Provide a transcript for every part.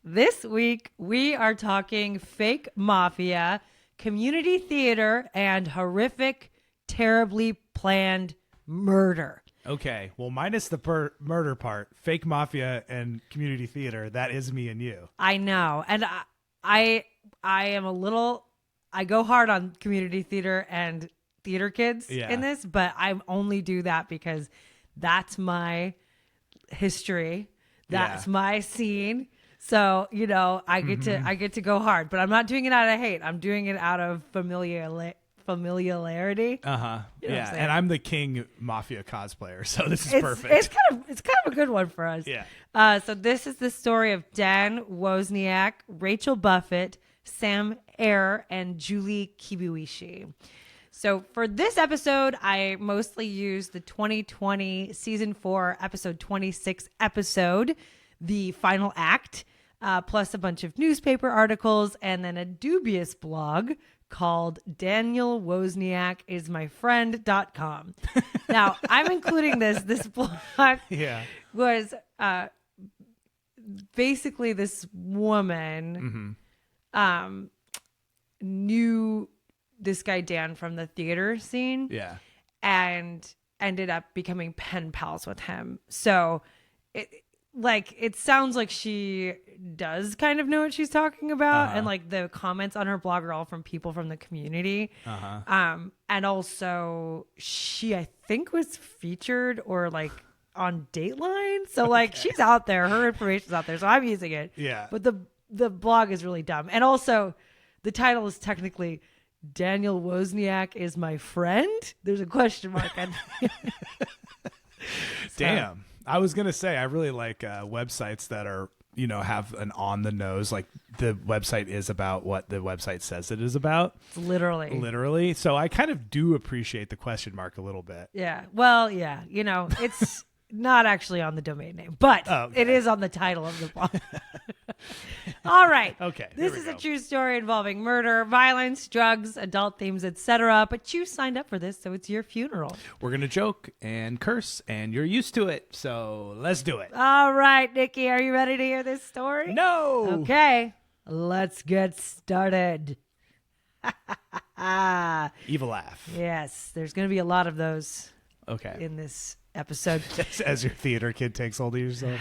This week, we are talking fake mafia, community theater, and horrific, terribly planned murder. Okay, well, minus the murder part, fake mafia and community theater, that is me and you. I know. And I am a little, I go hard on community theater and theater kids in this, but I only do that because that's my history. That's my scene. So, you know, I get to go hard, but I'm not doing it out of hate. I'm doing it out of familiarity. Yeah, and I'm the king mafia cosplayer, so this is perfect. It's kind of a good one for us. Yeah. So this is the story of Dan Wozniak, Rachel Buffett, Sam Ayer, and Julie Kibuishi. So for this episode, I mostly used the 2020 season 4 episode 26 episode, the final act, plus a bunch of newspaper articles, and then a dubious blog called DanielWozniakIsMyFriend.com. Now, I'm including this blog was basically this woman knew this guy Dan from the theater scene. Yeah. And ended up becoming pen pals with him. So it sounds like she does kind of know what she's talking about. And like the comments on her blog are all from people from the community. And also she, I think, was featured or like on Dateline. So like she's out there, her information's out there. So I'm using it. Yeah. But the blog is really dumb. And also the title is technically Daniel Wozniak is my friend. There's a question mark. Damn. I was going to say, I really like websites that are, you know, have an on the nose, like the website is about what the website says it is about. Literally. So I kind of do appreciate the question mark a little bit. Yeah. Well, yeah. You know, it's not actually on the domain name, but it is on the title of the blog. All right. Okay. This is a true story involving murder, violence, drugs, adult themes, etc. But you signed up for this, so it's your funeral. We're going to joke and curse, and you're used to it. So let's do it. All right, Nikki, are you ready to hear this story? No. Okay. Let's get started. Evil laugh. Yes, there's going to be a lot of those in this episode. As your theater kid takes hold of yourself.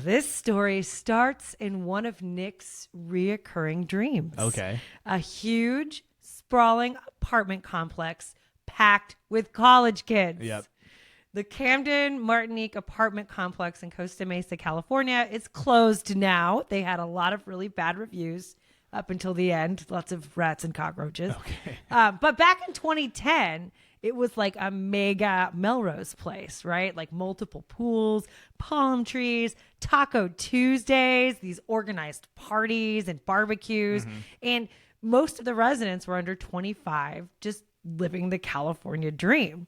This story starts in one of Nick's reoccurring dreams. Okay. A huge, sprawling apartment complex packed with college kids. Yep. The Camden Martinique apartment complex in Costa Mesa, California is closed now. They had a lot of really bad reviews up until the end. Lots of rats and cockroaches. Okay. But back in 2010, it was like a mega Melrose place, right? Like multiple pools, palm trees, Taco Tuesdays, these organized parties and barbecues. And most of the residents were under 25, just living the California dream.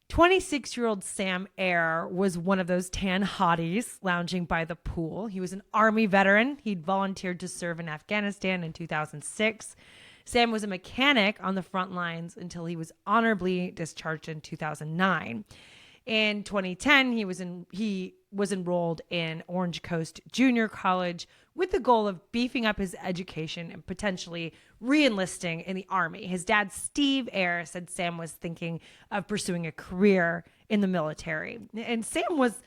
26-year-old Sam Ayer was one of those tan hotties lounging by the pool. He was an Army veteran. He'd volunteered to serve in Afghanistan in 2006. Sam was a mechanic on the front lines until he was honorably discharged in 2009. In 2010, he was enrolled in Orange Coast Junior College with the goal of beefing up his education and potentially re-enlisting in the Army. His dad, Steve Ayer, said Sam was thinking of pursuing a career in the military. And Sam was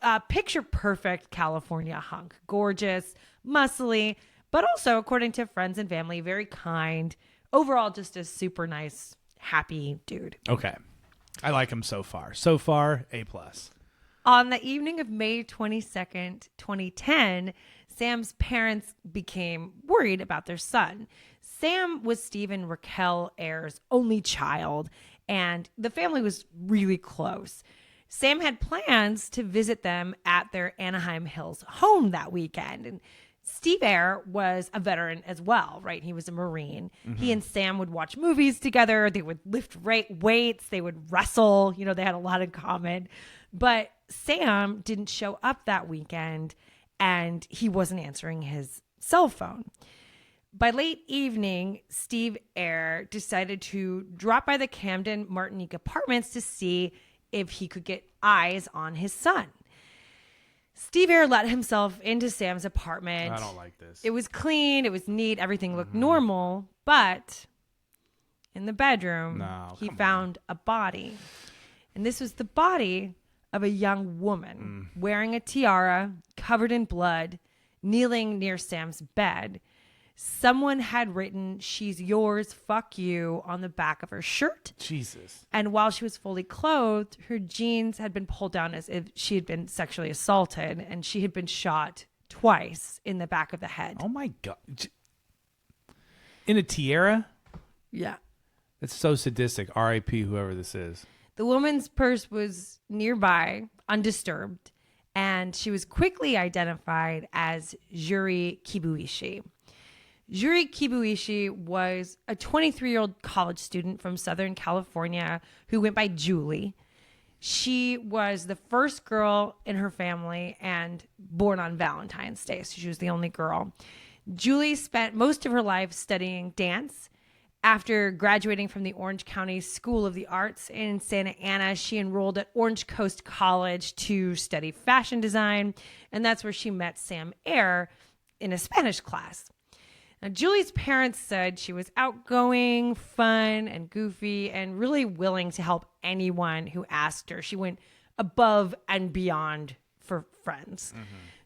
a picture-perfect California hunk. Gorgeous, muscly, but also, according to friends and family, very kind. Overall, just a super nice, happy dude. Okay. I like him so far. So far, A+. On the evening of May 22nd, 2010, Sam's parents became worried about their son. Sam was Steve and Raquel Ayer's only child, and the family was really close. Sam had plans to visit them at their Anaheim Hills home that weekend, and Steve Ayer was a veteran as well, right? He was a Marine. He and Sam would watch movies together. They would lift weights. They would wrestle. You know, they had a lot in common. But Sam didn't show up that weekend, and he wasn't answering his cell phone. By late evening, Steve Ayer decided to drop by the Camden Martinique apartments to see if he could get eyes on his son. Steve Air let himself into Sam's apartment. I don't like this. It was clean. It was neat. Everything looked normal. But in the bedroom, he found a body. And this was the body of a young woman wearing a tiara, covered in blood, kneeling near Sam's bed. Someone had written, "She's yours, fuck you," on the back of her shirt. Jesus. And while she was fully clothed, her jeans had been pulled down as if she had been sexually assaulted, and she had been shot twice in the back of the head. Oh my God. In a tiara? Yeah. That's so sadistic. R.I.P. whoever this is. The woman's purse was nearby, undisturbed, and she was quickly identified as Juri Kibuishi. Juri Kibuishi was a 23-year-old college student from Southern California who went by Julie. She was the first girl in her family and born on Valentine's Day, so she was the only girl. Julie spent most of her life studying dance. After graduating from the Orange County School of the Arts in Santa Ana, she enrolled at Orange Coast College to study fashion design, and that's where she met Sam Air in a Spanish class. Now, Julie's parents said she was outgoing, fun, and goofy, and really willing to help anyone who asked her. She went above and beyond for friends.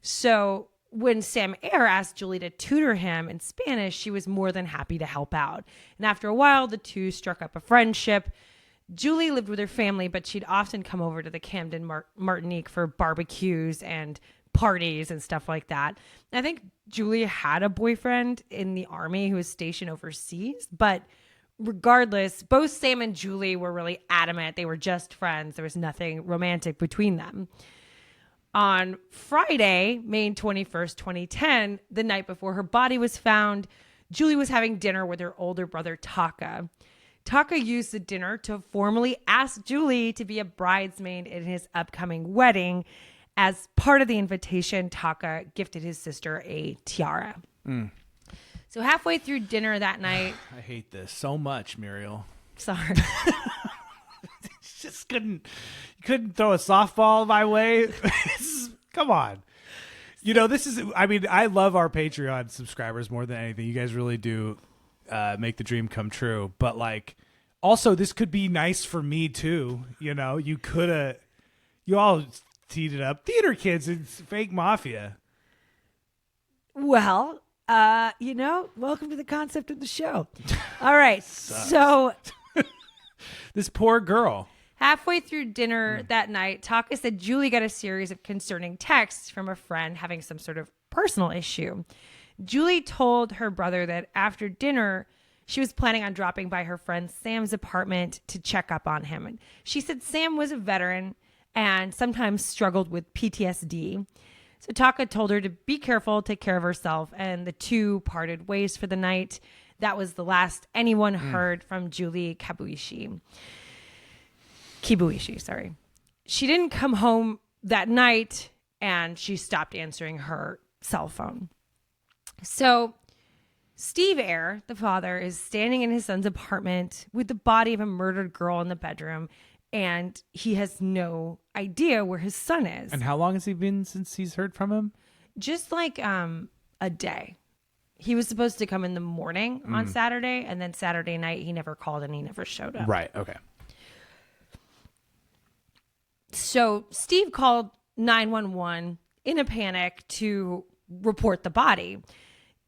So when Sam Air asked Julie to tutor him in Spanish, she was more than happy to help out. And after a while, the two struck up a friendship. Julie lived with her family, but she'd often come over to the Camden Martinique for barbecues and parties and stuff like that. I think Julie had a boyfriend in the army who was stationed overseas, but regardless, both Sam and Julie were really adamant they were just friends. There was nothing romantic between them. On Friday, May 21st, 2010, the night before her body was found, Julie was having dinner with her older brother, Taka. Taka used the dinner to formally ask Julie to be a bridesmaid in his upcoming wedding. As part of the invitation, Taka gifted his sister a tiara. So halfway through dinner that night... I hate this so much, Muriel. Sorry. Just couldn't throw a softball my way. Come on. You know, this is, I mean, I love our Patreon subscribers more than anything. You guys really do make the dream come true. But like, also this could be nice for me too. You know, you all teed it up. Theater kids, it's fake mafia. Well, welcome to the concept of the show. All right. So this poor girl. Halfway through dinner that night, Taka said Julie got a series of concerning texts from a friend having some sort of personal issue. Julie told her brother that after dinner, she was planning on dropping by her friend Sam's apartment to check up on him. And she said Sam was a veteran and sometimes struggled with PTSD. So Taka told her to be careful, take care of herself, and the two parted ways for the night. That was the last anyone heard from Julie Kibuishi. She didn't come home that night, and she stopped answering her cell phone. So Steve Air, the father, is standing in his son's apartment with the body of a murdered girl in the bedroom, and he has no idea where his son is. And how long has he been since he's heard from him? Just like a day. He was supposed to come in the morning on Saturday, and then Saturday night he never called and he never showed up. Right, okay. So Steve called 911 in a panic to report the body.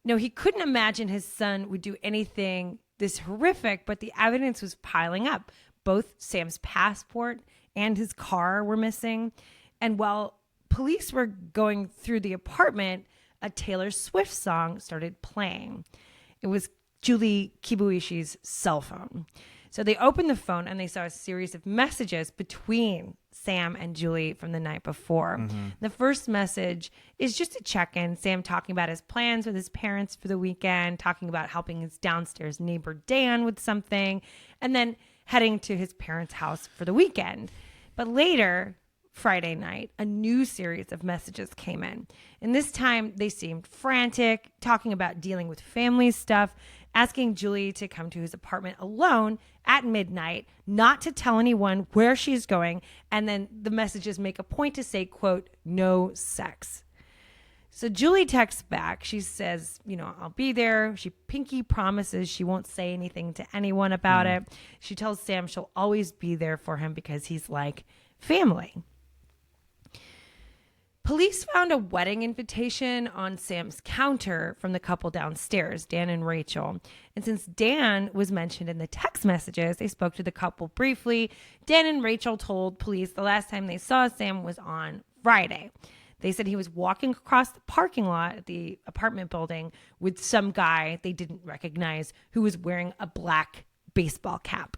No, he couldn't imagine his son would do anything this horrific, but the evidence was piling up. Both Sam's passport and his car were missing. And while police were going through the apartment, a Taylor Swift song started playing. It was Julie Kibuishi's cell phone. So they opened the phone and they saw a series of messages between Sam and Julie from the night before. The first message is just a check-in. Sam talking about his plans with his parents for the weekend, talking about helping his downstairs neighbor Dan with something, and then heading to his parents' house for the weekend. But later, Friday night, a new series of messages came in. And this time they seemed frantic, talking about dealing with family stuff, asking Julie to come to his apartment alone at midnight, not to tell anyone where she's going. And then the messages make a point to say, quote, no sex. So Julie texts back. She says, I'll be there. She pinky promises she won't say anything to anyone about it. She tells Sam she'll always be there for him because he's like family. Police found a wedding invitation on Sam's counter from the couple downstairs, Dan and Rachel. And since Dan was mentioned in the text messages, they spoke to the couple briefly. Dan and Rachel told police the last time they saw Sam was on Friday. They said he was walking across the parking lot at the apartment building with some guy they didn't recognize who was wearing a black baseball cap.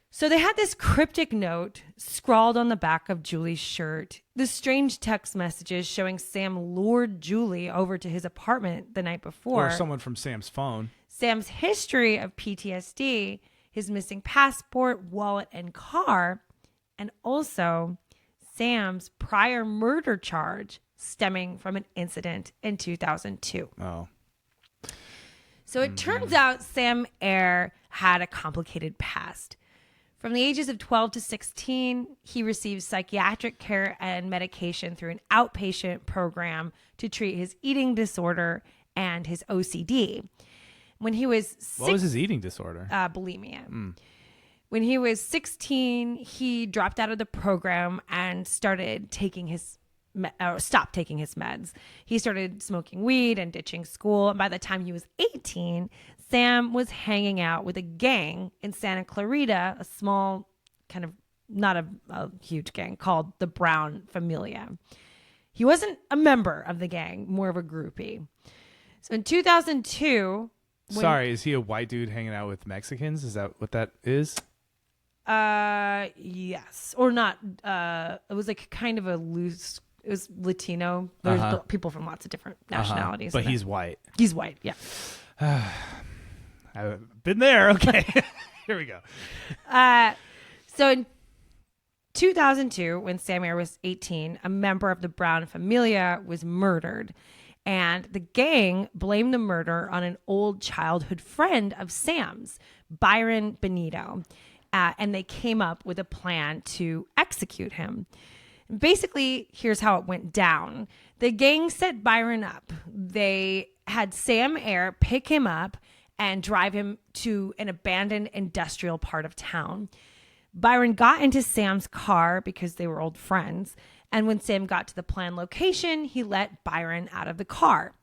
So they had this cryptic note scrawled on the back of Julie's shirt, the strange text messages showing Sam lured Julie over to his apartment the night before. Or someone from Sam's phone. Sam's history of PTSD, his missing passport, wallet, and car, and also Sam's prior murder charge stemming from an incident in 2002. Oh. So it turns out Sam Eyre had a complicated past. From the ages of 12 to 16, he received psychiatric care and medication through an outpatient program to treat his eating disorder and his OCD. When he was What was his eating disorder? Bulimia. When he was 16, he dropped out of the program and started taking stopped taking his meds. He started smoking weed and ditching school. And by the time he was 18, Sam was hanging out with a gang in Santa Clarita, a small, kind of not a huge gang, called the Brown Familia. He wasn't a member of the gang, more of a groupie. So in 2002... Sorry, is he a white dude hanging out with Mexicans? Is that what that is? Yes. Or not. It was like kind of a loose... It was Latino. There's people from lots of different nationalities. But he's white. He's white, yeah. I've been there. Okay. Here we go. So in 2002, when Sam Eyre was 18, a member of the Brown Familia was murdered. And the gang blamed the murder on an old childhood friend of Sam's, Byron Benito. And they came up with a plan to execute him. Basically, here's how it went down. The gang set Byron up. They had Sam Eyre pick him up and drive him to an abandoned industrial part of town. Byron got into Sam's car because they were old friends. And when Sam got to the planned location, he let Byron out of the car.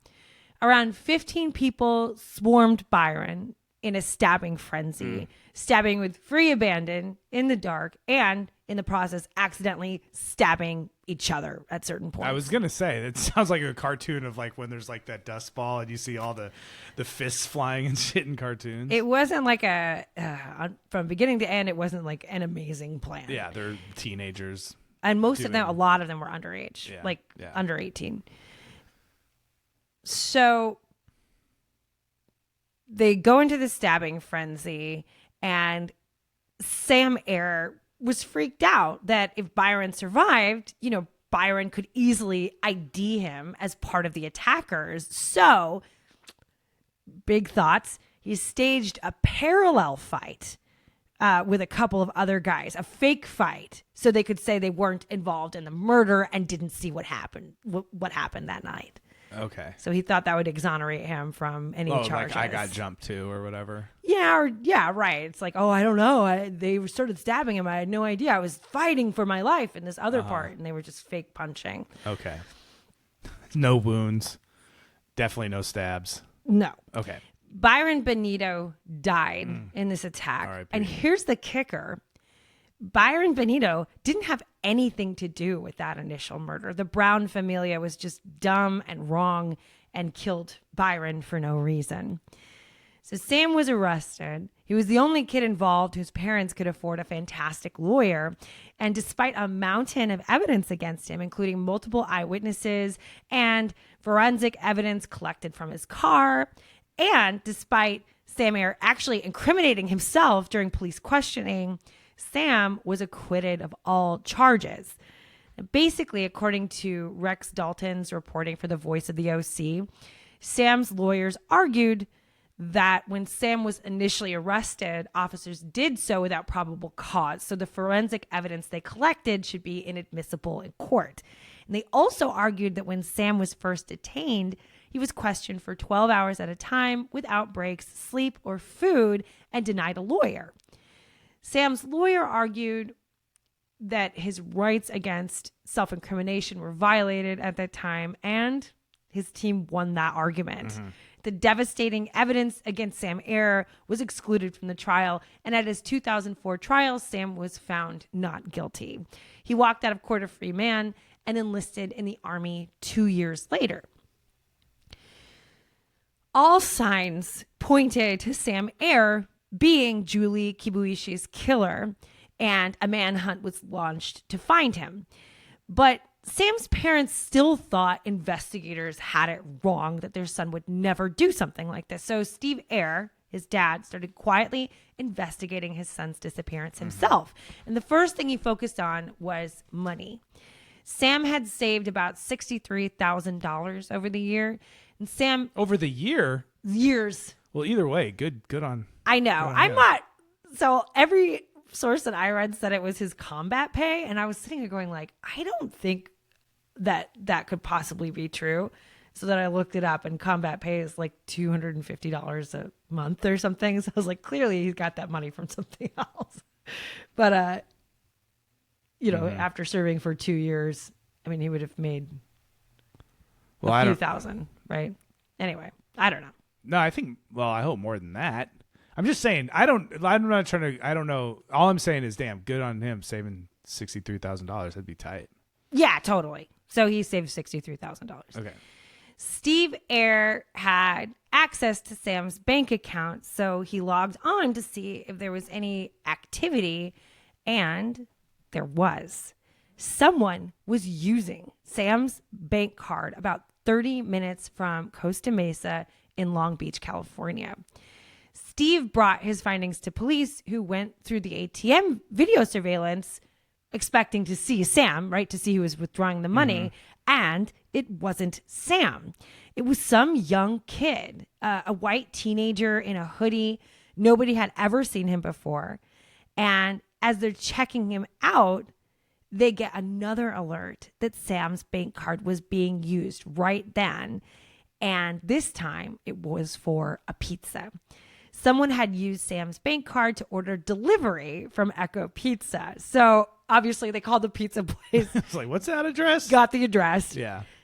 Around 15 people swarmed Byron in a stabbing frenzy, stabbing with free abandon in the dark, and in the process, accidentally stabbing each other at certain points. I was going to say, it sounds like a cartoon of like when there's like that dust ball and you see all the fists flying and shit in cartoons. It wasn't like from beginning to end, it wasn't like an amazing plan. Yeah, they're teenagers. And most of them, a lot of them were underage, Yeah. under 18. So they go into the stabbing frenzy, and Sam Eyre was freaked out that if Byron survived, Byron could easily ID him as part of the attackers. So, big thoughts, he staged a parallel fight with a couple of other guys, a fake fight, so they could say they weren't involved in the murder and didn't see what happened that night. Okay. So he thought that would exonerate him from any charges. Like I got jumped too or whatever. Yeah, right. It's like, I don't know. They started stabbing him. I had no idea. I was fighting for my life in this other part, and they were just fake punching. Okay. No wounds. Definitely no stabs. No. Okay. Byron Benito died in this attack. R.I.P. And here's the kicker. Byron Benito didn't have anything to do with that initial murder. The Brown Familia was just dumb and wrong and killed Byron for no reason. So Sam was arrested. He was the only kid involved whose parents could afford a fantastic lawyer. And despite a mountain of evidence against him, including multiple eyewitnesses and forensic evidence collected from his car, and despite Sam Eyre actually incriminating himself during police questioning, Sam was acquitted of all charges. Basically, according to Rex Dalton's reporting for the Voice of the OC, Sam's lawyers argued that when Sam was initially arrested, officers did so without probable cause. So the forensic evidence they collected should be inadmissible in court. And they also argued that when Sam was first detained, he was questioned for 12 hours at a time without breaks, sleep, or food, and denied a lawyer. Sam's lawyer argued that his rights against self-incrimination were violated at that time, and his team won that argument. The devastating evidence against Sam Ayer was excluded from the trial, and at his 2004 trial, Sam was found not guilty. He walked out of court a free man and enlisted in the Army 2 years later. All signs pointed to Sam Ayer being Julie Kibuishi's killer, and a manhunt was launched to find him. But Sam's parents still thought investigators had it wrong, that their son would never do something like this. So Steve Ayer, his dad, started quietly investigating his son's disappearance himself. And the first thing he focused on was money. Sam had saved about $63,000 over the year. And Sam... Over the years. Well, either way, good on... I know. I'm not... So every source that I read said it was his combat pay. And I was sitting there going like, I don't think that could possibly be true. So that I looked it up, and combat pay is like $250 a month or something. So I was like, clearly he's got that money from something else. But, after serving for 2 years, I mean, he would have made a few thousand, right? Anyway, I don't know. No, I hope more than that. I'm just saying, I don't know. All I'm saying is, damn, good on him saving $63,000. That'd be tight. Yeah, totally. So he saved $63,000. Okay. Steve Ayer had access to Sam's bank account, so he logged on to see if there was any activity, and there was. Someone was using Sam's bank card about 30 minutes from Costa Mesa in Long Beach, California. Steve brought his findings to police, who went through the ATM video surveillance expecting to see Sam, right, to see who was withdrawing the money, and it wasn't Sam. It was some young kid, a white teenager in a hoodie. Nobody had ever seen him before. And as they're checking him out, they get another alert that Sam's bank card was being used right then. And this time it was for a pizza. Someone had used Sam's bank card to order delivery from Echo Pizza. So obviously they called the pizza place. It's like, what's that address? Got the address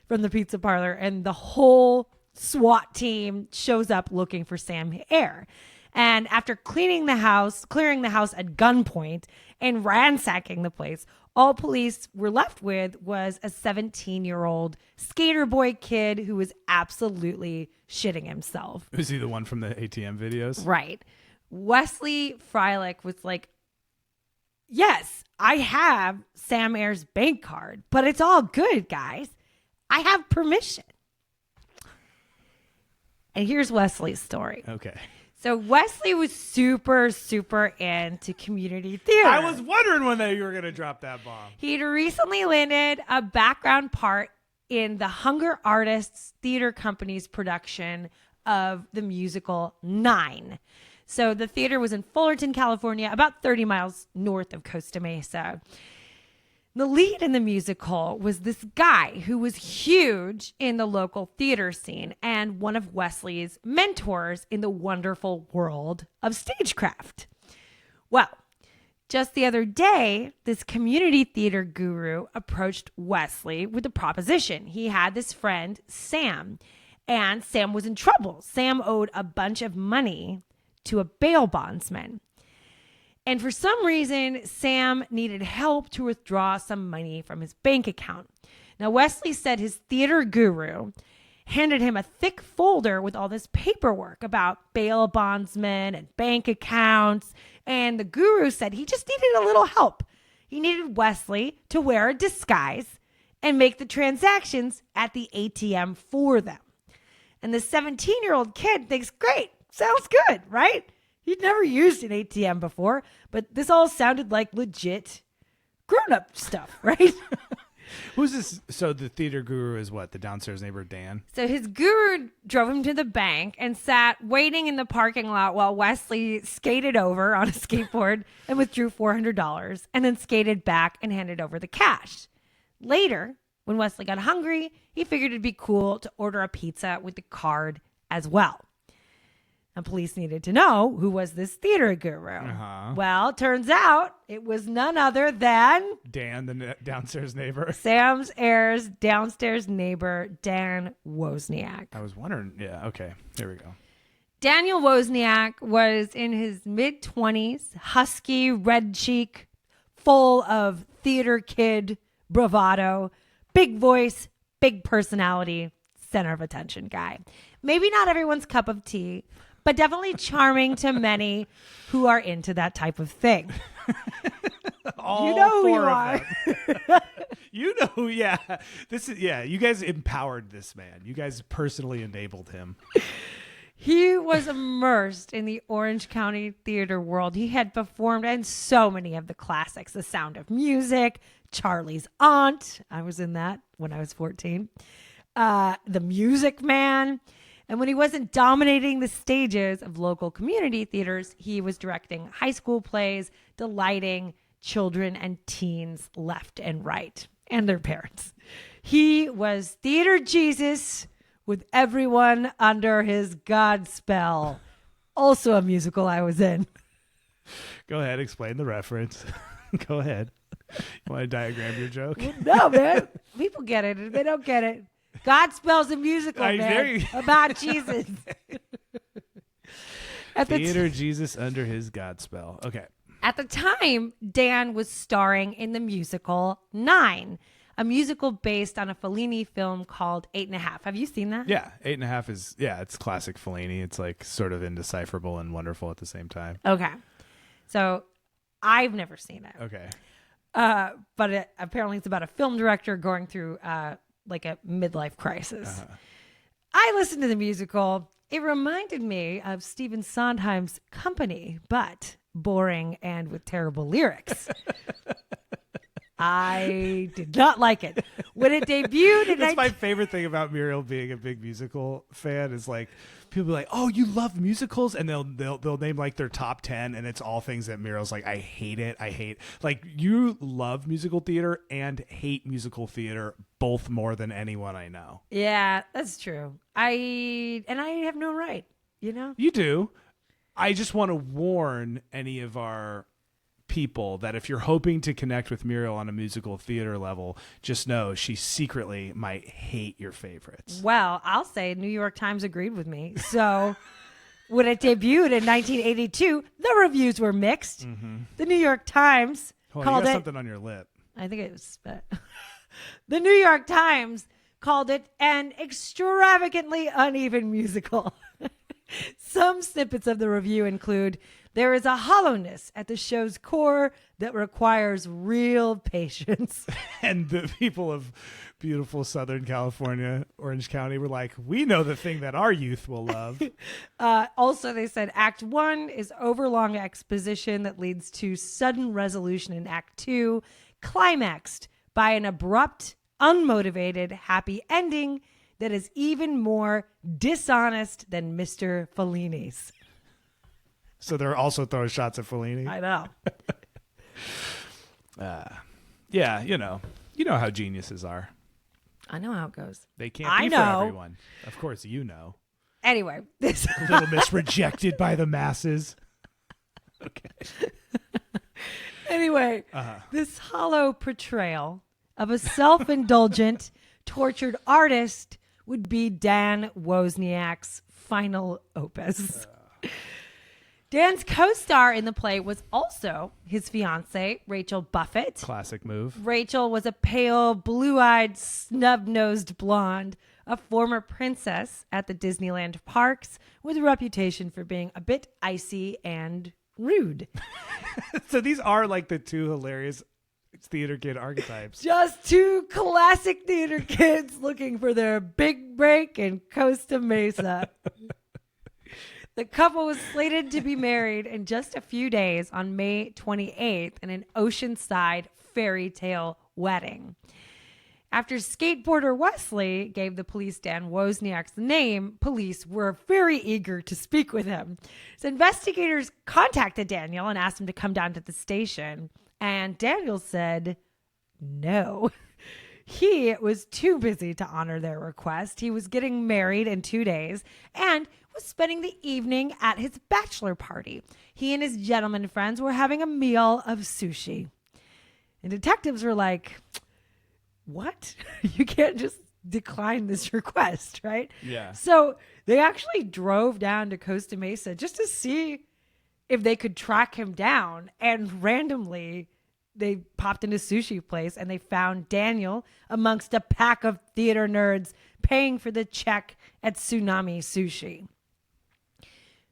from the pizza parlor. And the whole SWAT team shows up looking for Sam Ayer. And after clearing the house at gunpoint and ransacking the place, all police were left with was a 17-year-old skater boy kid who was absolutely shitting himself. Was he the one from the ATM videos? Right. Wesley Freilich was like, yes, I have Sam Ayer's bank card, but it's all good, guys. I have permission. And here's Wesley's story. Okay. So Wesley was super, super into community theater. I was wondering when you were going to drop that bomb. He'd recently landed a background part in the Hunger Artists Theater Company's production of the musical Nine. So the theater was in Fullerton, California, about 30 miles north of Costa Mesa. The lead in the musical was this guy who was huge in the local theater scene and one of Wesley's mentors in the wonderful world of stagecraft. Well, just the other day, this community theater guru approached Wesley with a proposition. He had this friend, Sam, and Sam was in trouble. Sam owed a bunch of money to a bail bondsman. And for some reason, Sam needed help to withdraw some money from his bank account. Now, Wesley said his theater guru handed him a thick folder with all this paperwork about bail bondsmen and bank accounts. And the guru said he just needed a little help. He needed Wesley to wear a disguise and make the transactions at the ATM for them. And the 17-year-old kid thinks, great, sounds good, right? He'd never used an ATM before, but this all sounded like legit grown-up stuff, right? Who's this? So the theater guru is what? The downstairs neighbor, Dan? So his guru drove him to the bank and sat waiting in the parking lot while Wesley skated over on a skateboard and withdrew $400 and then skated back and handed over the cash. Later, when Wesley got hungry, he figured it'd be cool to order a pizza with the card as well. And police needed to know who was this theater guru. Uh-huh. Well, turns out it was none other than Dan, the downstairs neighbor. Sam's heir's downstairs neighbor, Dan Wozniak. I was wondering. Yeah, okay. Here we go. Daniel Wozniak was in his mid-20s, husky, red cheek, full of theater kid bravado, big voice, big personality, center of attention guy. Maybe not everyone's cup of tea, but definitely charming to many who are into that type of thing. All you know who you four of are. them. You know, yeah. This is you guys empowered this man. You guys personally enabled him. He was immersed in the Orange County theater world. He had performed in so many of the classics, The Sound of Music, Charlie's Aunt. I was in that when I was 14. The Music Man. And when he wasn't dominating the stages of local community theaters, he was directing high school plays, delighting children and teens left and right, and their parents. He was Theater Jesus with everyone under his God spell. Also a musical I was in. Go ahead, explain the reference. Go ahead. You want to diagram your joke? No, man. People get it. If they don't get it, Godspell's a musical, man, about Jesus. Theater Jesus under his Godspell. Okay. At the time, Dan was starring in the musical Nine, a musical based on a Fellini film called 8.5. Have you seen that? Yeah, 8.5 is, it's classic Fellini. It's like sort of indecipherable and wonderful at the same time. Okay. So I've never seen it. Okay. But apparently it's about a film director going through like a midlife crisis. I listened to the musical. It reminded me of Stephen Sondheim's Company, but boring and with terrible lyrics. I did not like it. When it debuted, That's my favorite thing about Muriel being a big musical fan is like people be like, "Oh, you love musicals," and they'll name like their top 10, and it's all things that Muriel's like, "I hate it. I hate." Like you love musical theater and hate musical theater both more than anyone I know. Yeah, that's true. I have no right. You know, You do. I just want to warn any of our people that if you're hoping to connect with Muriel on a musical theater level, just know she secretly might hate your favorites. Well, I'll say New York Times agreed with me. So when it debuted in 1982, the reviews were mixed. Mm-hmm. The New York Times Hold on, called you got it something on your lip. I think it was the New York Times called it an extravagantly uneven musical. Some snippets of the review include, "There is a hollowness at the show's core that requires real patience." And the people of beautiful Southern California, Orange County, were like, "We know the thing that our youth will love." Also, they said Act 1 is overlong exposition that leads to sudden resolution in Act 2, climaxed by an abrupt, unmotivated, happy ending that is even more dishonest than Mr. Fellini's. So they're also throwing shots at Fellini. I know. Yeah, you know how geniuses are. I know how it goes. They can't I be know. for everyone. Of course, you know. Anyway, this Little Miss rejected by the masses. Okay. Anyway, this hollow portrayal of a self-indulgent, tortured artist would be Dan Wozniak's final opus. Dan's co-star in the play was also his fiancée, Rachel Buffett. Classic move. Rachel was a pale, blue-eyed, snub-nosed blonde, a former princess at the Disneyland parks with a reputation for being a bit icy and rude. So these are like the two hilarious theater kid archetypes. Just two classic theater kids looking for their big break in Costa Mesa. The couple was slated to be married in just a few days on May 28th in an oceanside fairy tale wedding. After skateboarder Wesley gave the police Dan Wozniak's name, police were very eager to speak with him. So investigators contacted Daniel and asked him to come down to the station. And Daniel said no. He was too busy to honor their request. He was getting married in 2 days and was spending the evening at his bachelor party. He and his gentleman friends were having a meal of sushi. And detectives were like, what? You can't just decline this request, right? Yeah. So they actually drove down to Costa Mesa just to see if they could track him down. And randomly, they popped in a sushi place and they found Daniel amongst a pack of theater nerds paying for the check at Tsunami Sushi.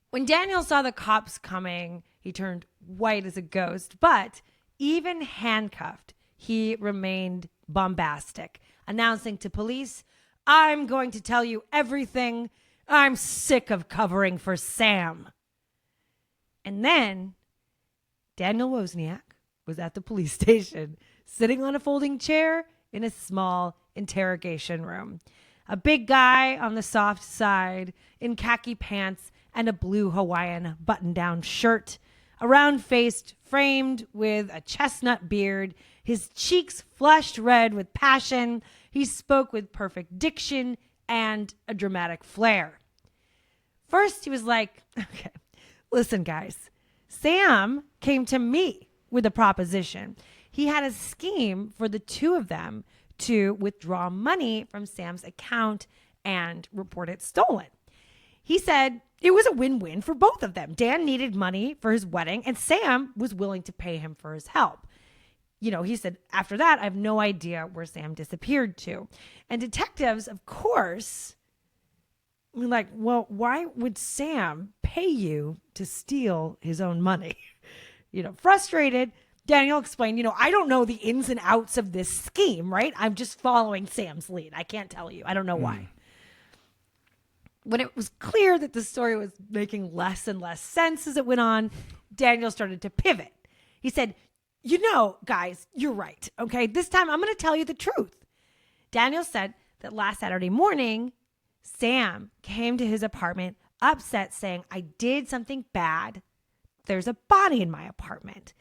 When Daniel saw the cops coming, he turned white as a ghost, but even handcuffed, he remained bombastic, announcing to police, "I'm going to tell you everything. I'm sick of covering for Sam." And then Daniel Wozniak was at the police station, sitting on a folding chair in a small interrogation room. A big guy on the soft side in khaki pants and a blue Hawaiian button-down shirt, a round-faced, framed with a chestnut beard, his cheeks flushed red with passion. He spoke with perfect diction and a dramatic flair. First, he was like, okay, listen, guys, Sam came to me with a proposition. He had a scheme for the two of them to withdraw money from Sam's account and report it stolen. He said it was a win-win for both of them. Dan needed money for his wedding, and Sam was willing to pay him for his help. You know, he said, after that, I have no idea where Sam disappeared to. And detectives, of course, were like, well, why would Sam pay you to steal his own money? You know, frustrated, Daniel explained, I don't know the ins and outs of this scheme, right? I'm just following Sam's lead. I can't tell you. I don't know why. When it was clear that the story was making less and less sense as it went on, Daniel started to pivot. He said, guys, you're right. Okay, this time I'm going to tell you the truth. Daniel said that last Saturday morning, Sam came to his apartment upset, saying, I did something bad. There's a body in my apartment.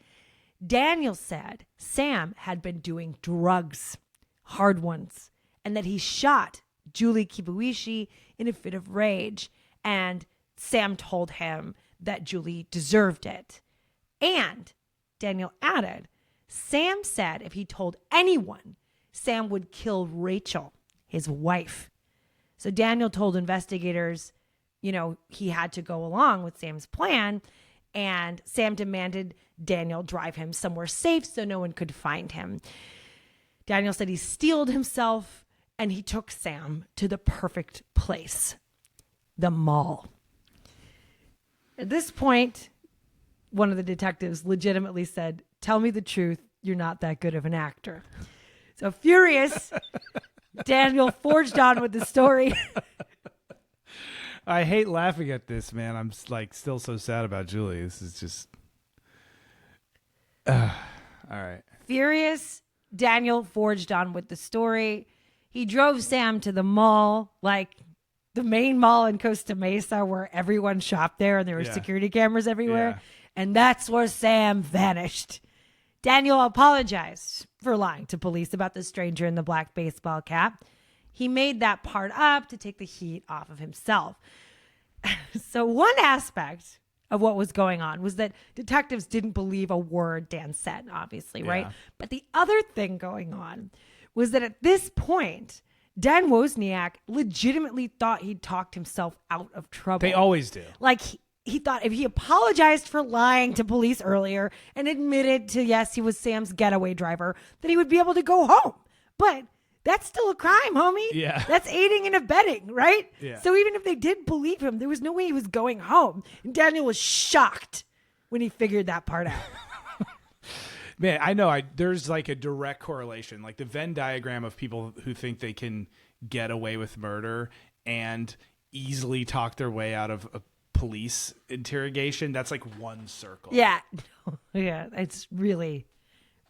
Daniel said Sam had been doing drugs, hard ones, and that he shot Julie Kibuishi in a fit of rage. And Sam told him that Julie deserved it. And Daniel added, Sam said if he told anyone, Sam would kill Rachel, his wife. So Daniel told investigators, he had to go along with Sam's plan. And Sam demanded Daniel drive him somewhere safe so no one could find him. Daniel said he steeled himself and he took Sam to the perfect place, the mall. At this point, one of the detectives legitimately said, tell me the truth, you're not that good of an actor. So furious, Daniel forged on with the story. I hate laughing at this, man. I'm still so sad about Julie. This is just all right. Furious, Daniel forged on with the story. He drove Sam to the mall, like the main mall in Costa Mesa where everyone shopped there and there were security cameras everywhere. Yeah. And that's where Sam vanished. Daniel apologized for lying to police about the stranger in the black baseball cap. He made that part up to take the heat off of himself. So one aspect of what was going on was that detectives didn't believe a word Dan said, obviously, right? But the other thing going on was that at this point, Dan Wozniak legitimately thought he'd talked himself out of trouble. They always do. Like he thought if he apologized for lying to police earlier and admitted to, yes, he was Sam's getaway driver, that he would be able to go home. But that's still a crime, homie. Yeah. That's aiding and abetting, right? Yeah. So even if they did believe him, there was no way he was going home. And Daniel was shocked when he figured that part out. Man, I know. There's like a direct correlation, like the Venn diagram of people who think they can get away with murder and easily talk their way out of police interrogation, that's like one circle. Yeah. Yeah, it's really,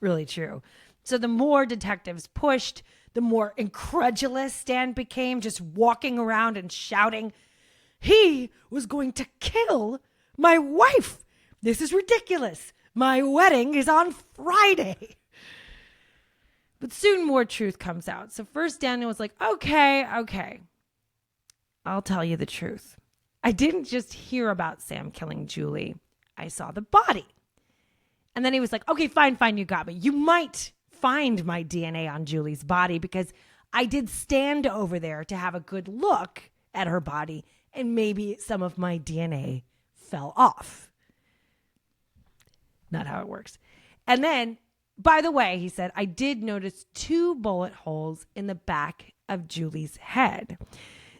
really true. So the more detectives pushed, the more incredulous Stan became, just walking around and shouting, "He was going to kill my wife. This is ridiculous. My wedding is on Friday." But soon more truth comes out. So first Daniel was like, okay, I'll tell you the truth. I didn't just hear about Sam killing Julie. I saw the body. And then he was like, okay, fine, you got me. You might find my DNA on Julie's body because I did stand over there to have a good look at her body and maybe some of my DNA fell off. Not how it works. And then, by the way, he said, I did notice 2 bullet holes in the back of Julie's head.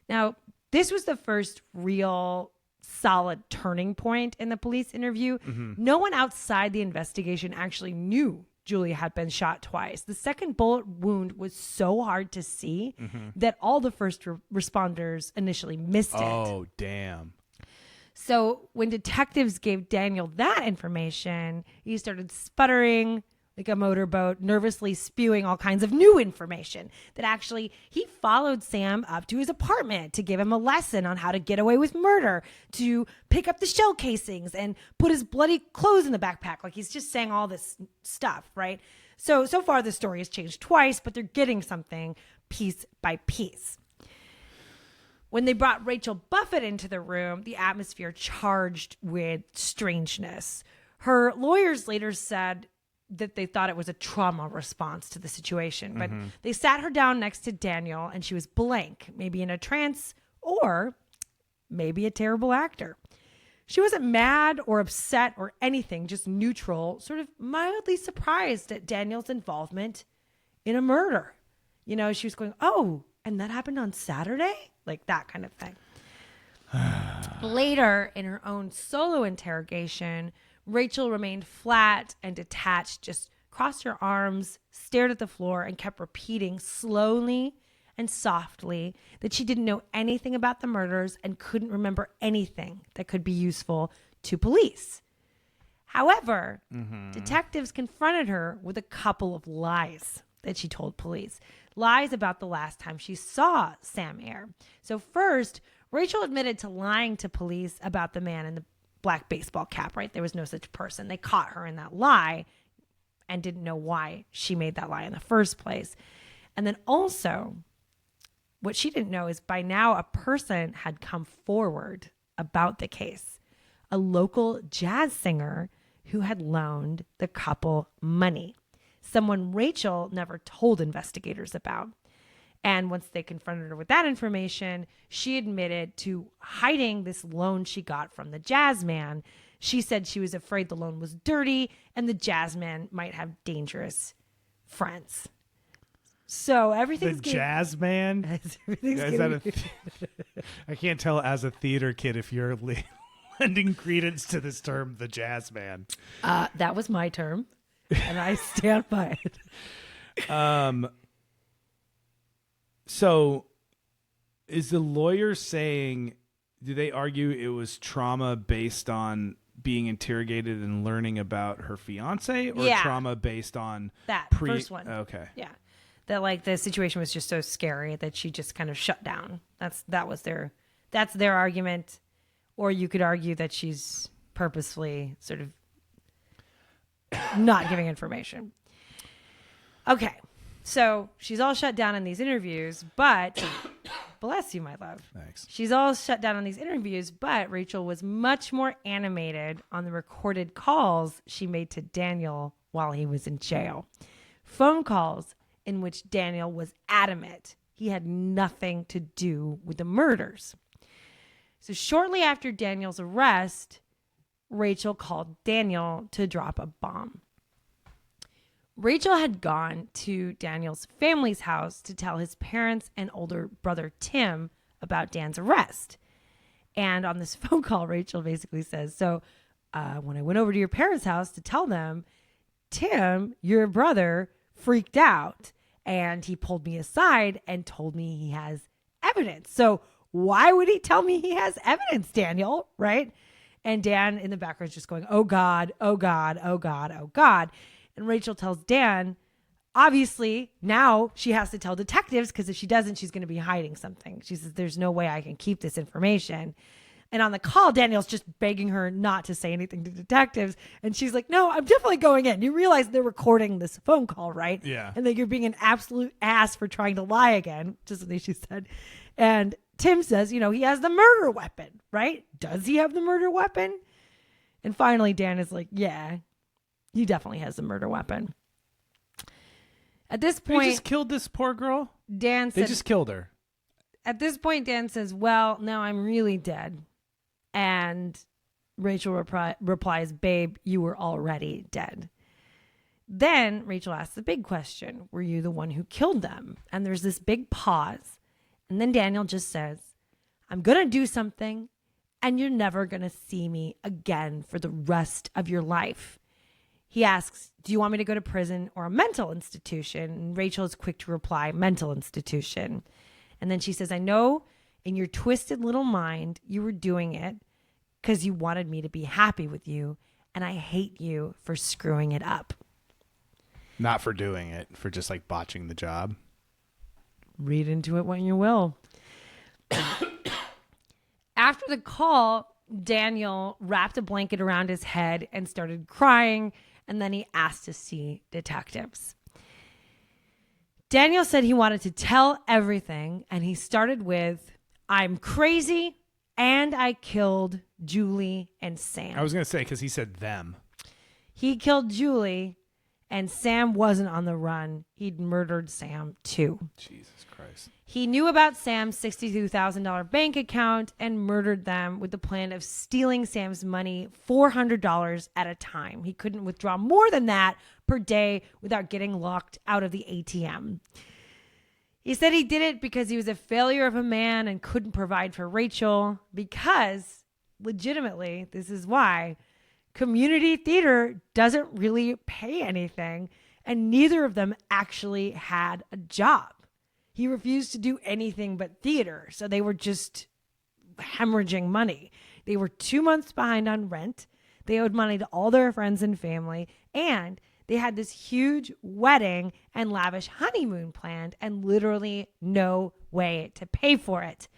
Now, this was the first real solid turning point in the police interview. No one outside the investigation actually knew Julie had been shot twice. The second bullet wound was so hard to see that all the first responders initially missed it. Oh, damn. So when detectives gave Daniel that information, he started sputtering like a motorboat, nervously spewing all kinds of new information that actually he followed Sam up to his apartment to give him a lesson on how to get away with murder, to pick up the shell casings and put his bloody clothes in the backpack. Like he's just saying all this stuff, right? So far the story has changed twice, but they're getting something piece by piece. When they brought Rachel Buffett into the room, the atmosphere charged with strangeness. Her lawyers later said that they thought it was a trauma response to the situation, but they sat her down next to Daniel and she was blank, maybe in a trance or maybe a terrible actor. She wasn't mad or upset or anything, just neutral, sort of mildly surprised at Daniel's involvement in a murder. You know, she was going, oh, and that happened on Saturday? Like that kind of thing. Later, in her own solo interrogation, Rachel remained flat and detached, just crossed her arms, stared at the floor, and kept repeating slowly and softly that she didn't know anything about the murders and couldn't remember anything that could be useful to police. However, detectives confronted her with a couple of lies that she told police. Lies about the last time she saw Sam Ayer. So first, Rachel admitted to lying to police about the man in the black baseball cap, right? There was no such person. They caught her in that lie and didn't know why she made that lie in the first place. And then also, what she didn't know is by now a person had come forward about the case. A local jazz singer who had loaned the couple money. Someone Rachel never told investigators about. And once they confronted her with that information, she admitted to hiding this loan she got from the jazz man. She said she was afraid the loan was dirty and the jazz man might have dangerous friends. So everything's the jazz man. I can't tell as a theater kid if you're lending credence to this term, the jazz man. That was my term, and I stand by it. So is the lawyer saying, do they argue it was trauma based on being interrogated and learning about her fiance, or trauma based on that first one? Okay. Yeah. That like the situation was just so scary that she just kind of shut down. That's their argument. Or you could argue that she's purposefully sort of not giving information. Okay. So she's all shut down in these interviews, but bless you, my love. Thanks. She's all shut down on these interviews, but Rachel was much more animated on the recorded calls she made to Daniel while he was in jail. Phone calls in which Daniel was adamant he had nothing to do with the murders. So shortly after Daniel's arrest, Rachel called Daniel to drop a bomb. Rachel had gone to Daniel's family's house to tell his parents and older brother Tim about Dan's arrest. And on this phone call, Rachel basically says, so when I went over to your parents' house to tell them, Tim, your brother, freaked out and he pulled me aside and told me he has evidence. So why would he tell me he has evidence, Daniel? Right? And Dan in the background is just going, oh God, oh God, oh God, oh God. And Rachel tells Dan, obviously, now she has to tell detectives because if she doesn't, she's going to be hiding something. She says, there's no way I can keep this information. And on the call, Daniel's just begging her not to say anything to detectives. And she's like, no, I'm definitely going in. You realize they're recording this phone call, right? Yeah. And that you're being an absolute ass for trying to lie again, just what she said. And Tim says, he has the murder weapon, right? Does he have the murder weapon? And finally, Dan is like, yeah, he definitely has the murder weapon. At this point, They just killed this poor girl? Dan said, They just killed her. At this point, Dan says, well, now I'm really dead. And Rachel replies, babe, you were already dead. Then Rachel asks the big question, were you the one who killed them? And there's this big pause. And then Daniel just says, I'm going to do something and you're never going to see me again for the rest of your life. He asks, do you want me to go to prison or a mental institution? And Rachel is quick to reply, mental institution. And then she says, I know in your twisted little mind, you were doing it because you wanted me to be happy with you. And I hate you for screwing it up. Not for doing it, for just like botching the job. Read into it what you will. After the call, Daniel wrapped a blanket around his head and started crying. And then he asked to see detectives. Daniel said he wanted to tell everything. And he started with, I'm crazy and I killed Julie and Sam. I was going to say, because he said them. He killed Julie and Sam wasn't on the run. He'd murdered Sam too. Jesus Christ. He knew about Sam's $62,000 bank account and murdered them with the plan of stealing Sam's money $400 at a time. He couldn't withdraw more than that per day without getting locked out of the ATM. He said he did it because he was a failure of a man and couldn't provide for Rachel because, legitimately, this is why, community theater doesn't really pay anything and neither of them actually had a job. He refused to do anything but theater, so they were just hemorrhaging money. They were 2 months behind on rent. They owed money to all their friends and family, and they had this huge wedding and lavish honeymoon planned and literally no way to pay for it.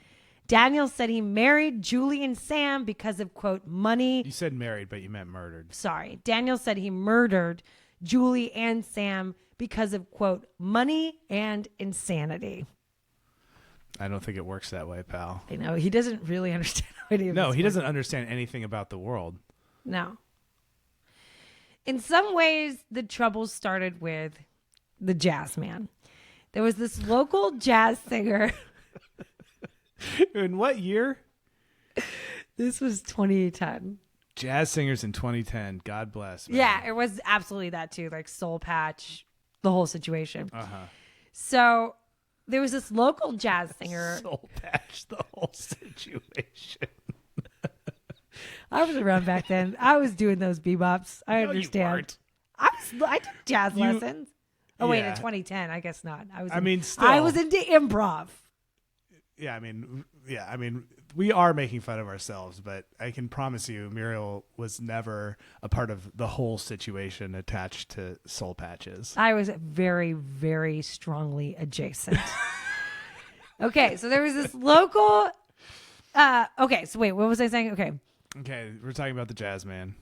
Daniel said he married Julie and Sam because of, quote, money. You said married, but you meant murdered. Sorry. Daniel said he murdered Julie and Sam because of, quote, money and insanity. I don't think it works that way, pal. I know. He doesn't really understand any of this. No, he doesn't understand anything about the world. No. In some ways, the trouble started with the jazz man. There was this local jazz singer. In what year? This was 2010. Jazz singers in 2010. God bless. Man. Yeah, it was absolutely that too. Like Soul Patch, the whole situation. Uh-huh. So there was this local jazz singer. Soul Patch, the whole situation. I was around back then. I was doing those bebops. I No, understand. you weren't. I took jazz lessons. Oh wait, Yeah. in 2010, I guess not. I Still. was into improv. Yeah, I mean, we are making fun of ourselves, but I can promise you, Muriel was never a part of the whole situation attached to Soul Patches. I was very, very strongly adjacent. Okay, so there was this local. Okay, so wait, what was I saying? Okay, we're talking about the jazz man.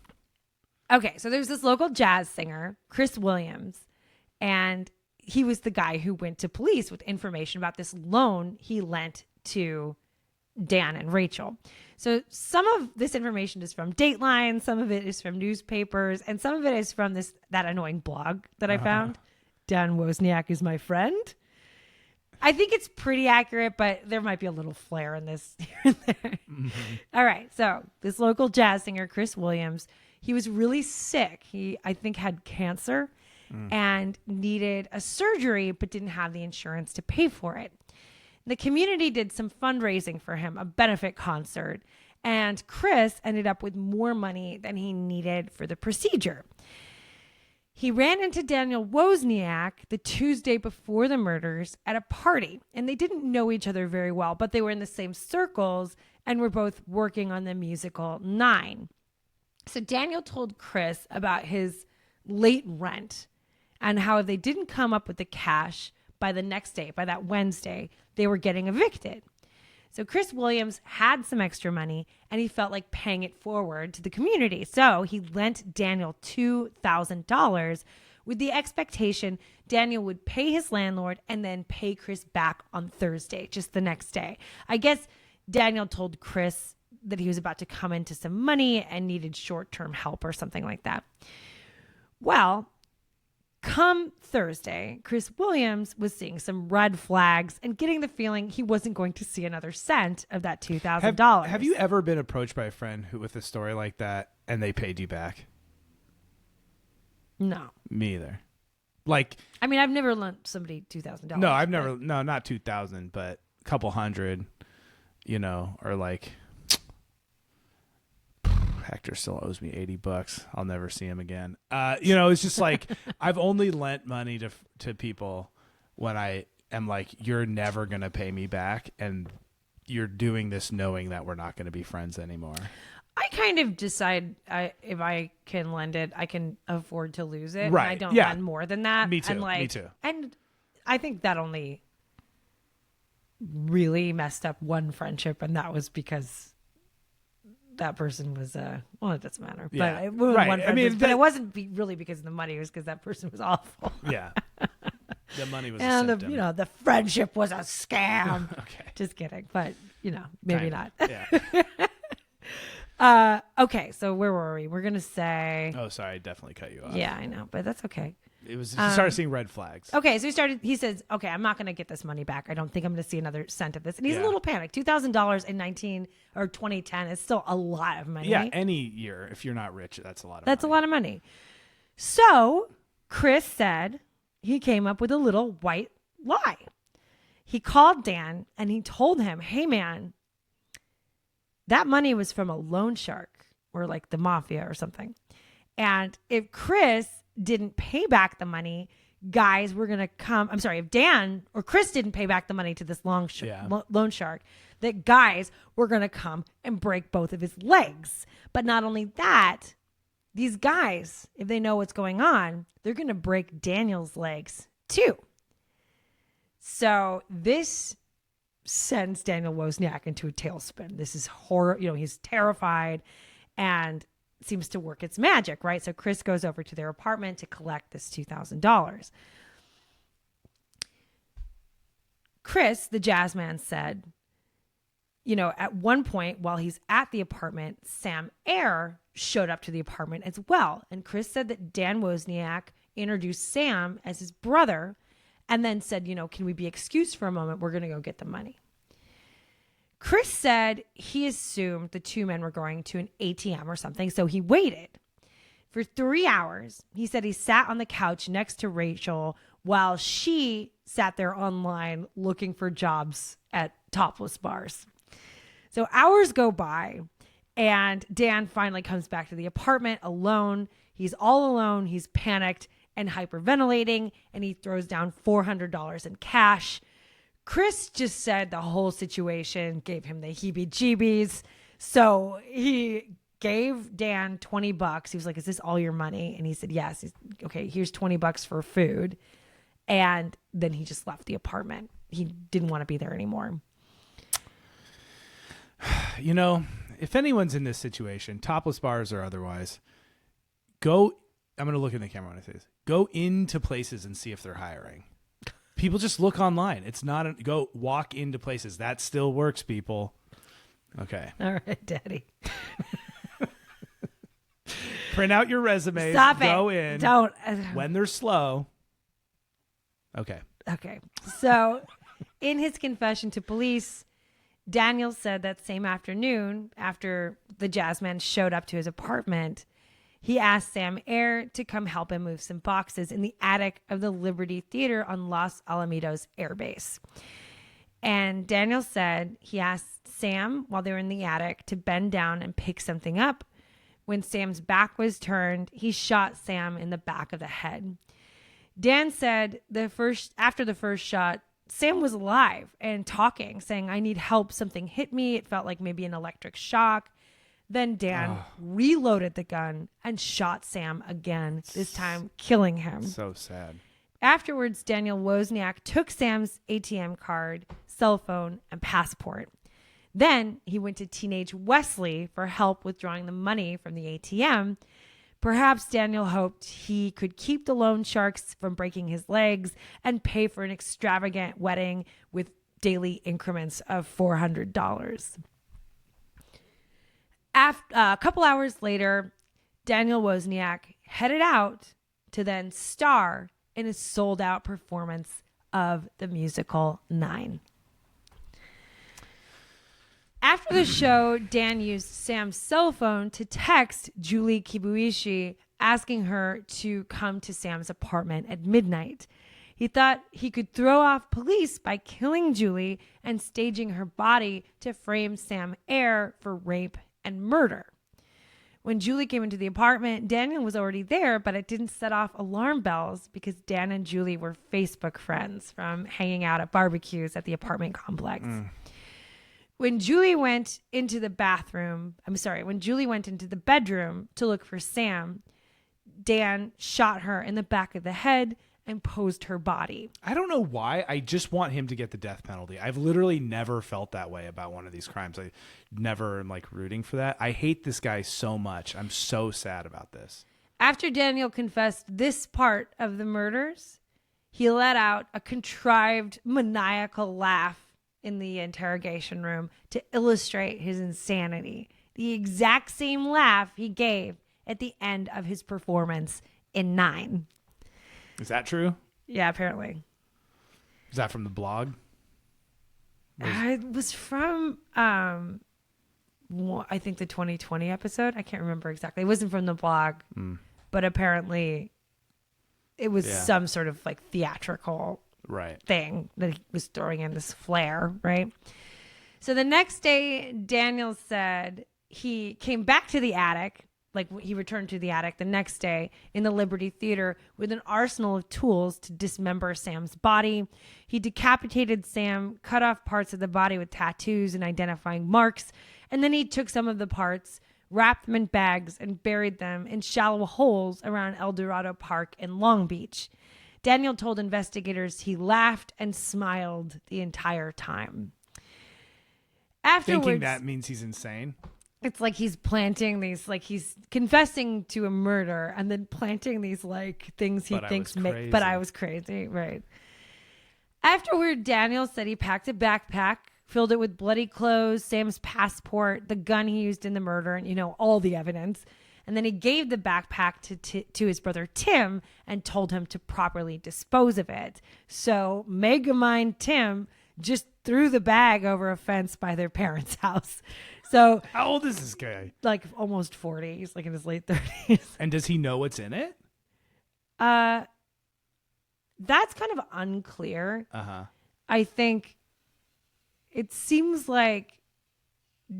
Okay, so there's this local jazz singer, Chris Williams, and he was the guy who went to police with information about this loan he lent to Dan and Rachel. So some of this information is from Dateline, some of it is from newspapers, and some of it is from that annoying blog that I found. Dan Wozniak is my friend. I think it's pretty accurate, but there might be a little flair in this here and there. Mm-hmm. All right, so this local jazz singer, Chris Williams, he was really sick. He, I think, had cancer and needed a surgery, but didn't have the insurance to pay for it. The community did some fundraising for him, a benefit concert, and Chris ended up with more money than he needed for the procedure. He ran into Daniel Wozniak the Tuesday before the murders at a party, and they didn't know each other very well, but they were in the same circles and were both working on the musical Nine. So Daniel told Chris about his late rent and how if they didn't come up with the cash by the next day, by that Wednesday, they were getting evicted. So Chris Williams had some extra money and he felt like paying it forward to the community. So he lent Daniel $2,000 with the expectation Daniel would pay his landlord and then pay Chris back on Thursday, just the next day. I guess Daniel told Chris that he was about to come into some money and needed short-term help or something like that. Well, come Thursday, Chris Williams was seeing some red flags and getting the feeling he wasn't going to see another cent of that $2,000. Have you ever been approached by a friend with a story like that and they paid you back? No. Me either. Like, I mean, I've never lent somebody $2,000. no, I've never. No, not 2,000, but a couple hundred. Or like, Hector still owes me $80. I'll never see him again. It's just like I've only lent money to people when I am like, you're never gonna pay me back, and you're doing this knowing that we're not gonna be friends anymore. I kind of decide if I can lend it, I can afford to lose it. Right. And I don't Yeah. lend more than that. Me too. And Me too. And I think that only really messed up one friendship, and that was because that person was well, it doesn't matter. Yeah. But it ruined Right. one I friendship. mean, but it wasn't really because of the money. It was because that person was awful. Yeah. The money was And a symptom. the friendship was a scam. Okay. Just kidding. But maybe Kinda. not. Yeah. Okay, so where were we? We're gonna say Oh, sorry. I definitely cut you off. yeah, I know, but that's okay. It was. You started seeing red flags. Okay, so he says, okay, I'm not going to get this money back. I don't think I'm going to see another cent of this. And he's a Yeah. little panicked. $2,000 in 2010 is still a lot of money. Yeah. Any year, if you're not rich, that's a lot of. That's money. a lot of money. So Chris said he came up with a little white lie. He called Dan and he told him, hey, man, that money was from a loan shark or like the mafia or something. And if Chris didn't pay back the money, guys were going to come. I'm sorry, if Dan or Chris didn't pay back the money to this loan shark, that guys were going to come and break both of his legs. But not only that, these guys, if they know what's going on, they're going to break Daniel's legs too. So this sends Daniel Wozniak into a tailspin. This is horror. He's terrified and seems to work its magic, right? So Chris goes over to their apartment to collect this $2,000. Chris, the jazz man, said, at one point while he's at the apartment, Sam Ayer showed up to the apartment as well. And Chris said that Dan Wozniak introduced Sam as his brother and then said, can we be excused for a moment? We're going to go get the money. Chris said he assumed the two men were going to an ATM or something, so he waited. For 3 hours, he said he sat on the couch next to Rachel while she sat there online looking for jobs at topless bars. So hours go by, and Dan finally comes back to the apartment alone. He's all alone. He's panicked and hyperventilating, and he throws down $400 in cash. Chris just said the whole situation gave him the heebie-jeebies. So he gave Dan $20. He was like, is this all your money? And he said, yes. He's, okay, here's $20 for food. And then he just left the apartment. He didn't want to be there anymore. If anyone's in this situation, topless bars or otherwise, I'm going to look in the camera when I say this. Go into places and see if they're hiring. People just look online. It's not go walk into places. That still works, people. Okay. All right, Daddy. Print out your resumes. Stop go it. in. Don't. When they're slow. Okay. Okay. So in his confession to police, Daniel said that same afternoon, after the jazz man showed up to his apartment, he asked Sam Ayer to come help him move some boxes in the attic of the Liberty Theater on Los Alamitos Air Base. And Daniel said he asked Sam while they were in the attic to bend down and pick something up When Sam's back was turned, he shot Sam in the back of the head. Dan said after the first shot, Sam was alive and talking, saying, "I need help. Something hit me. It felt like maybe an electric shock." Then Dan reloaded the gun and shot Sam again, this time killing him. So sad. Afterwards, Daniel Wozniak took Sam's ATM card, cell phone, and passport. Then he went to teenage Wesley for help withdrawing the money from the ATM. Perhaps Daniel hoped he could keep the loan sharks from breaking his legs and pay for an extravagant wedding with daily increments of $400. A couple hours later, Daniel Wozniak headed out to then star in a sold-out performance of the musical 9. After the show, Dan used Sam's cell phone to text Julie Kibuishi, asking her to come to Sam's apartment at midnight. He thought he could throw off police by killing Julie and staging her body to frame Sam Ayer for rape and murder. When Julie came into the apartment, Daniel was already there, but it didn't set off alarm bells because Dan and Julie were Facebook friends from hanging out at barbecues at the apartment complex. When Julie went into the bedroom to look for Sam, Dan shot her in the back of the head and posed her body. I don't know why. I just want him to get the death penalty. I've literally never felt that way about one of these crimes. I never am like rooting for that. I hate this guy so much. I'm so sad about this. After Daniel confessed this part of the murders, he let out a contrived maniacal laugh in the interrogation room to illustrate his insanity. The exact same laugh he gave at the end of his performance in 9. Is that true? Yeah, apparently. Is that from the blog? It was from, I think the 2020 episode. I can't remember exactly. It wasn't from the blog, but apparently it was some sort of like theatrical thing that he was throwing in, this flair, right? So the next day, Daniel said he came back to the attic, like he returned to the attic the next day in the Liberty Theater with an arsenal of tools to dismember Sam's body. He decapitated Sam, cut off parts of the body with tattoos and identifying marks, and then he took some of the parts, wrapped them in bags, and buried them in shallow holes around El Dorado Park in Long Beach. Daniel told investigators he laughed and smiled the entire time. Afterwards, thinking that means he's insane. It's like he's planting these, like he's confessing to a murder and then planting these like things he thinks make. But I was crazy, right? Afterward, Daniel said he packed a backpack, filled it with bloody clothes, Sam's passport, the gun he used in the murder, and all the evidence. And then he gave the backpack to his brother Tim and told him to properly dispose of it. So Megamind Tim just threw the bag over a fence by their parents' house. So how old is this guy? Like almost 40. He's like in his late 30s. And does he know what's in it? That's kind of unclear. I think it seems like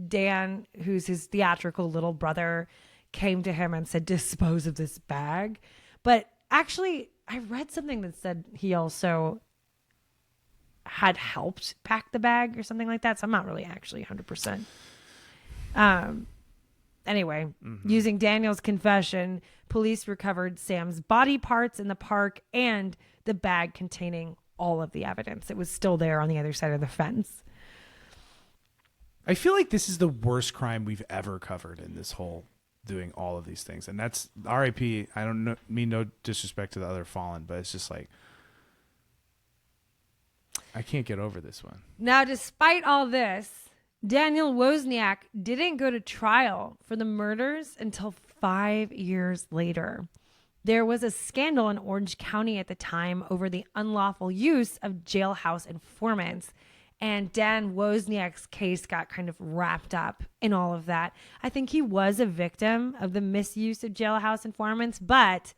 Dan, who's his theatrical little brother, came to him and said, dispose of this bag. But actually, I read something that said he also had helped pack the bag or something like that. So I'm not really actually 100%. Anyway, using Daniel's confession, police recovered Sam's body parts in the park and the bag containing all of the evidence. It was still there on the other side of the fence. I feel like this is the worst crime we've ever covered in this whole doing all of these things. And that's RIP. I don't mean no disrespect to the other fallen, but it's just like, I can't get over this one. Now, despite all this, Daniel Wozniak didn't go to trial for the murders until 5 years later. There was a scandal in Orange County at the time over the unlawful use of jailhouse informants. And Dan Wozniak's case got kind of wrapped up in all of that. I think he was a victim of the misuse of jailhouse informants, but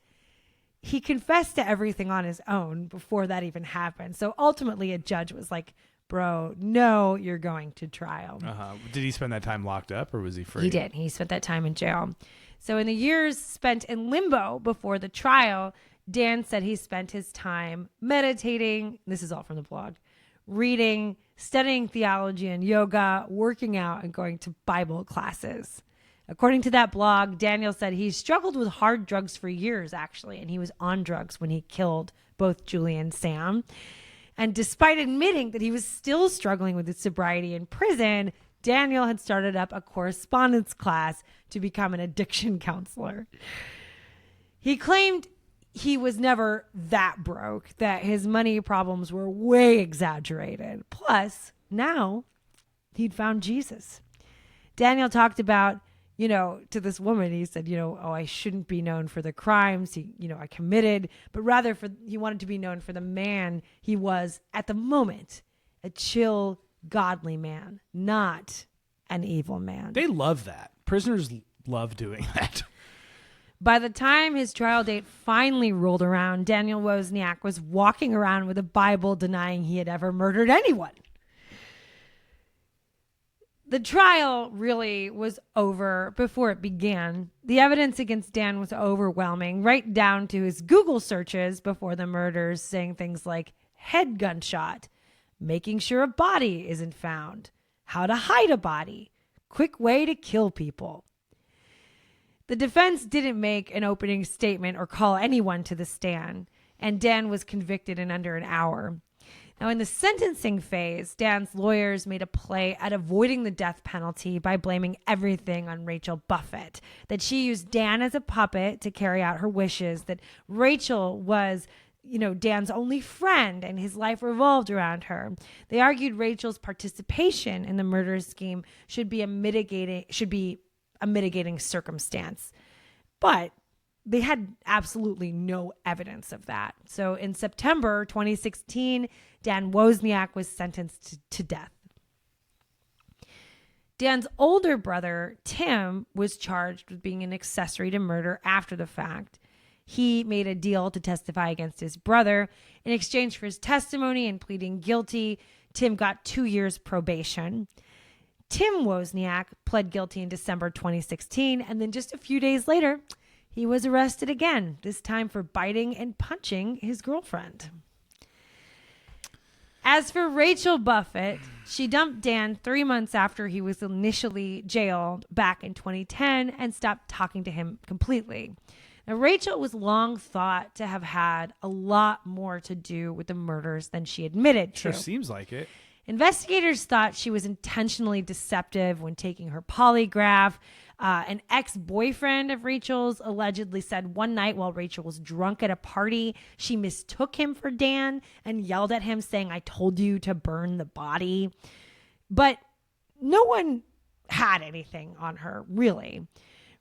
he confessed to everything on his own before that even happened. So ultimately, a judge was like, bro, no, you're going to trial. Did he spend that time locked up or was he free? He did. He spent that time in jail. So in the years spent in limbo before the trial, Dan said he spent his time meditating. This is all from the blog. Reading, studying theology and yoga, working out, and going to Bible classes. According to that blog, Daniel said he struggled with hard drugs for years, actually, and he was on drugs when he killed both Julie and Sam. And despite admitting that he was still struggling with his sobriety in prison, Daniel had started up a correspondence class to become an addiction counselor. He claimed he was never that broke, that his money problems were way exaggerated. Plus, now he'd found Jesus. Daniel talked about, to this woman, he said, I shouldn't be known for the crimes I committed, but rather he wanted to be known for the man he was at the moment, a chill, godly man, not an evil man. They love that. Prisoners love doing that. By the time his trial date finally rolled around, Daniel Wozniak was walking around with a Bible denying he had ever murdered anyone. The trial really was over before it began. The evidence against Dan was overwhelming, right down to his Google searches before the murders, saying things like head gunshot, making sure a body isn't found, how to hide a body, quick way to kill people. The defense didn't make an opening statement or call anyone to the stand, and Dan was convicted in under an hour. Now, in the sentencing phase, Dan's lawyers made a play at avoiding the death penalty by blaming everything on Rachel Buffett, that she used Dan as a puppet to carry out her wishes, that Rachel was Dan's only friend and his life revolved around her. They argued Rachel's participation in the murder scheme should be a mitigating circumstance. But they had absolutely no evidence of that. So in September 2016, Dan Wozniak was sentenced to death. Dan's older brother, Tim, was charged with being an accessory to murder after the fact. He made a deal to testify against his brother. In exchange for his testimony and pleading guilty, Tim got 2 years probation. Tim Wozniak pled guilty in December 2016, and then just a few days later, he was arrested again, this time for biting and punching his girlfriend. As for Rachel Buffett, she dumped Dan 3 months after he was initially jailed back in 2010 and stopped talking to him completely. Now, Rachel was long thought to have had a lot more to do with the murders than she admitted to. Sure seems like it. Investigators thought she was intentionally deceptive when taking her polygraph. An ex-boyfriend of Rachel's allegedly said one night while Rachel was drunk at a party, she mistook him for Dan and yelled at him saying, "I told you to burn the body." But no one had anything on her, really.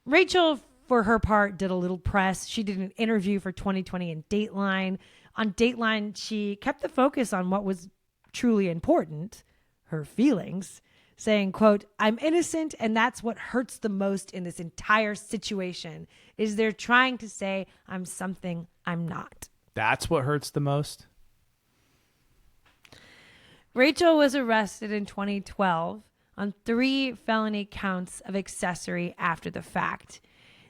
Rachel, for her part, did a little press. She did an interview for 2020 in Dateline. On Dateline, she kept the focus on what was truly important, her feelings, saying, quote, "I'm innocent, and that's what hurts the most in this entire situation, is they're trying to say I'm something I'm not." That's what hurts the most? Rachel was arrested in 2012 on 3 felony counts of accessory after the fact.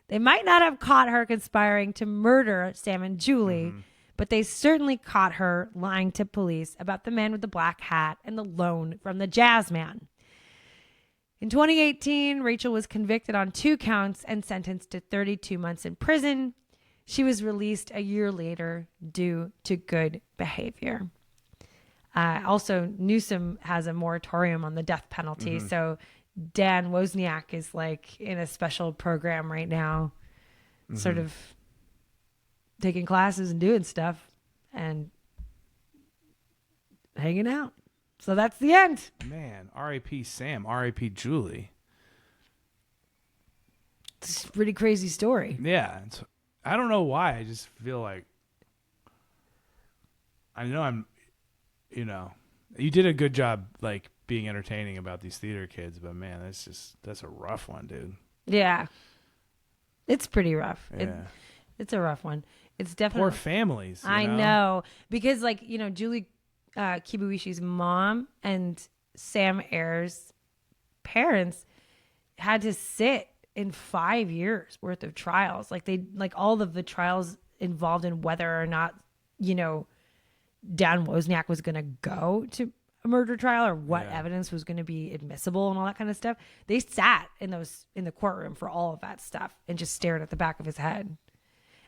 They might not have caught her conspiring to murder Sam and Julie, but they certainly caught her lying to police about the man with the black hat and the loan from the jazz man. In 2018, Rachel was convicted on 2 counts and sentenced to 32 months in prison. She was released a year later due to good behavior. Also, Newsom has a moratorium on the death penalty. So Dan Wozniak is like in a special program right now, sort of taking classes and doing stuff and hanging out. So that's the end. Man, R.I.P. Sam, R.I.P. Julie. It's a pretty crazy story. Yeah. I don't know why. I just feel like, I know you did a good job like being entertaining about these theater kids, but man, that's a rough one, dude. Yeah. It's pretty rough. Yeah. It's a rough one. It's definitely Poor families. I know. Because Julie Kibuishi's mom and Sam Ayer's parents had to sit in 5 years worth of trials. Like all of the trials involved in whether or not, Dan Wozniak was going to go to a murder trial or what evidence was going to be admissible and all that kind of stuff. They sat in the courtroom for all of that stuff and just stared at the back of his head.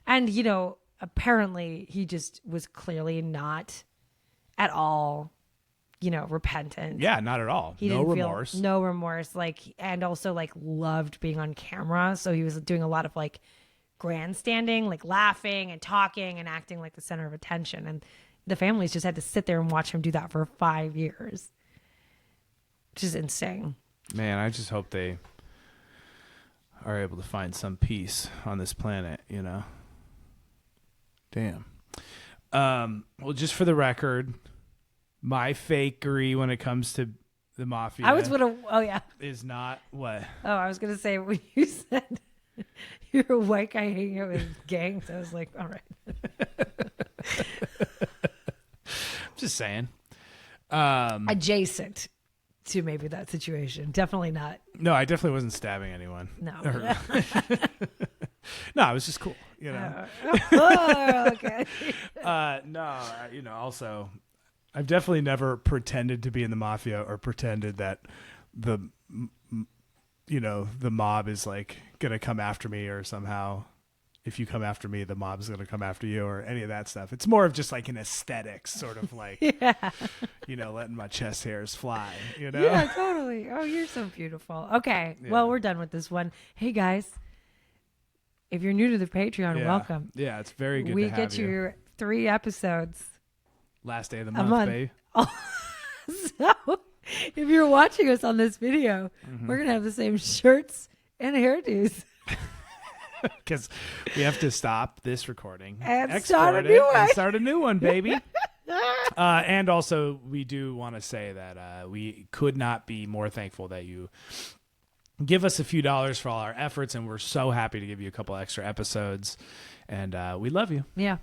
And, apparently he just was clearly not at all, repentant. Yeah, not at all. He no didn't remorse. feel no remorse. And also loved being on camera. So he was doing a lot of grandstanding, laughing and talking and acting like the center of attention. And the families just had to sit there and watch him do that for 5 years. Which is insane. Man, I just hope they are able to find some peace on this planet, Damn. Well, just for the record, my fakery when it comes to the mafia is not what? Oh, I was going to say when you said you're a white guy hanging out with gangs, I was like, all right. Just saying. Adjacent to maybe that situation. Definitely not. No, I definitely wasn't stabbing anyone. No. No, it was just cool, Oh, okay. Also, I've definitely never pretended to be in the mafia or pretended that the mob is gonna come after me, or somehow if you come after me, the mob's gonna come after you, or any of that stuff. It's more of just an aesthetics, sort of letting my chest hairs fly, Yeah, totally. Oh, you're so beautiful. Okay. Yeah. Well, we're done with this one. Hey guys, if you're new to the Patreon, welcome. Yeah, it's very good we to have get you 3 episodes. Last day of the month, babe. So, if you're watching us on this video, we're going to have the same shirts and hairdos. Because we have to stop this recording. And start a new one. And start a new one, baby. And also, we do want to say that we could not be more thankful that you give us a few dollars for all our efforts, and we're so happy to give you a couple extra episodes, and we love you. Yeah.